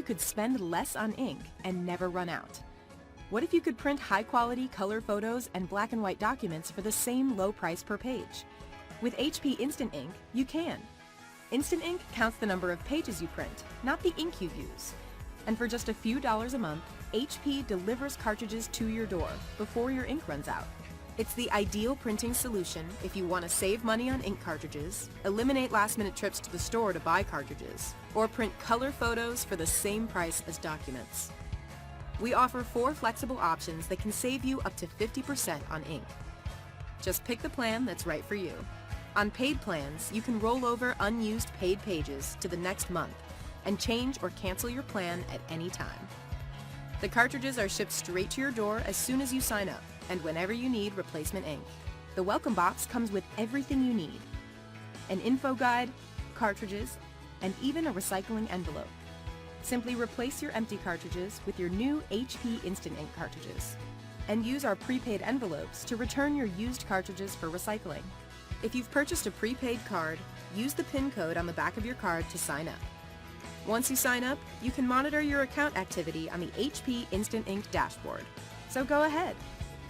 could spend less on ink and never run out? What if you could print high-quality color photos and black and white documents for the same low price per page? With HP Instant Ink, you can. Instant Ink counts the number of pages you print, not the ink you use. And for just a few dollars a month, HP delivers cartridges to your door before your ink runs out. It's the ideal printing solution if you want to save money on ink cartridges, eliminate last-minute trips to the store to buy cartridges, or print color photos for the same price as documents. We offer 4 flexible options that can save you up to 50% on ink. Just pick the plan that's right for you. On paid plans, you can roll over unused paid pages to the next month and change or cancel your plan at any time. The cartridges are shipped straight to your door as soon as you sign up, and whenever you need replacement ink. The welcome box comes with everything you need: an info guide, cartridges, and even a recycling envelope. Simply replace your empty cartridges with your new HP Instant Ink cartridges, and use our prepaid envelopes to return your used cartridges for recycling. If you've purchased a prepaid card, use the PIN code on the back of your card to sign up. Once you sign up, you can monitor your account activity on the HP Instant Ink dashboard. So go ahead.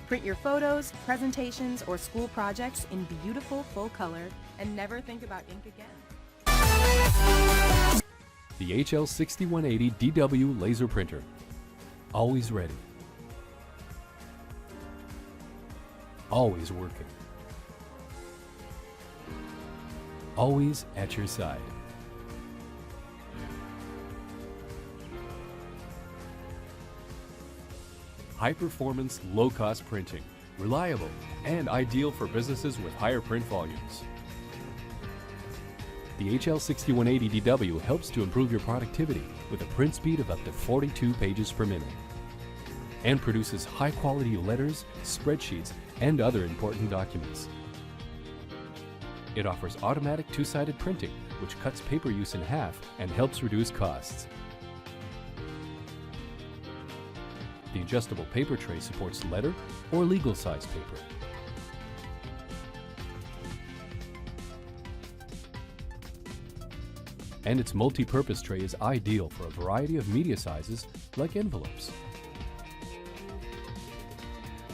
Print your photos, presentations, or school projects in beautiful full color and never think about ink again. The HL6180 DW laser printer. Always ready. Always working. Always at your side. High-performance, low-cost printing. Reliable and ideal for businesses with higher print volumes. The HL6180 DW helps to improve your productivity with a print speed of up to 42 pages per minute and produces high-quality letters, spreadsheets, and other important documents. It offers automatic two-sided printing, which cuts paper use in half and helps reduce costs. The adjustable paper tray supports letter or legal size paper. And its multi-purpose tray is ideal for a variety of media sizes like envelopes.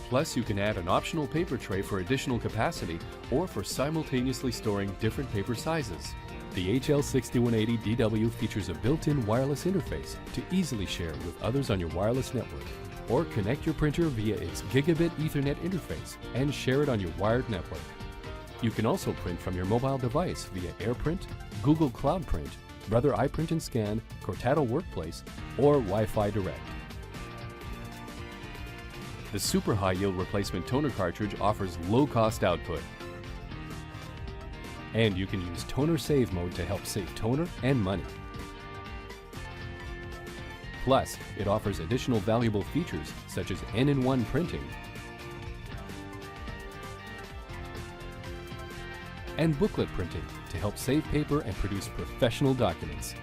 Plus, you can add an optional paper tray for additional capacity or for simultaneously storing different paper sizes. The HL6180 DW features a built-in wireless interface to easily share with others on your wireless network, or connect your printer via its Gigabit Ethernet interface and share it on your wired network. You can also print from your mobile device via AirPrint, Google Cloud Print, Brother iPrint and Scan, Cortado Workplace, or Wi-Fi Direct. The Super High Yield Replacement Toner cartridge offers low-cost output. And you can use Toner Save mode to help save toner and money. Plus, it offers additional valuable features such as N-in-1 printing and booklet printing to help save paper and produce professional documents.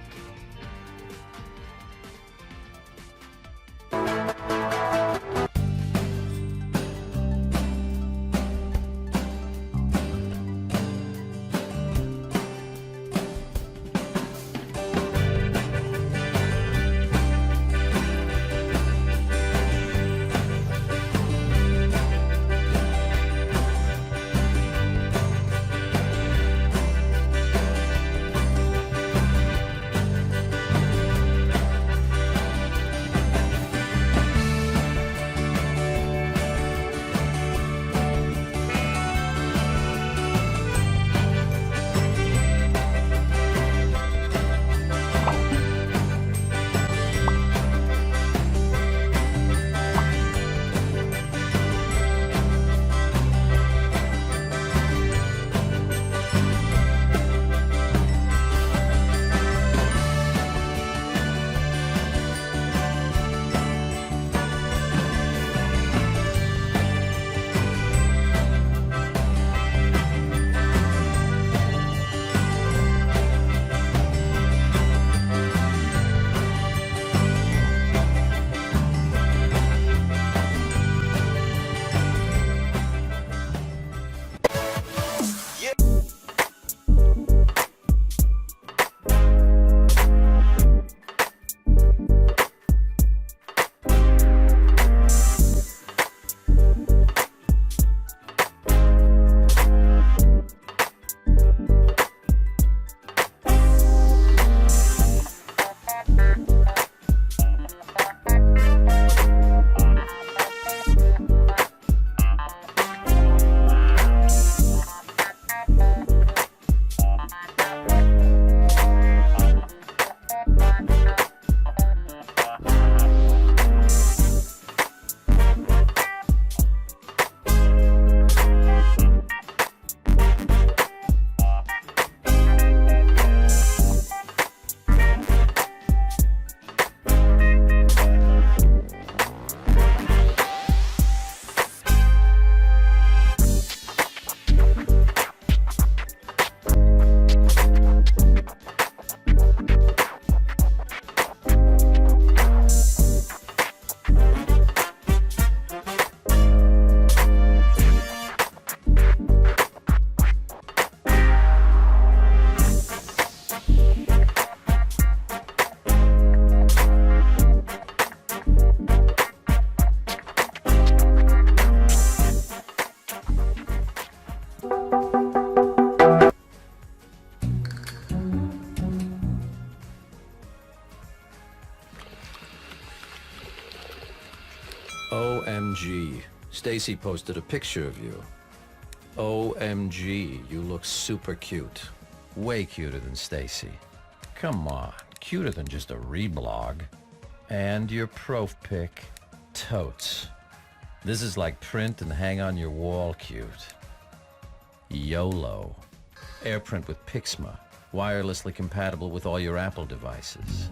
OMG. Stacy posted a picture of you. OMG, you look super cute. Way cuter than Stacy. Come on, cuter than just a reblog. And your prof pic, totes. This is like print and hang on your wall cute. YOLO. AirPrint with Pixma. Wirelessly compatible with all your Apple devices.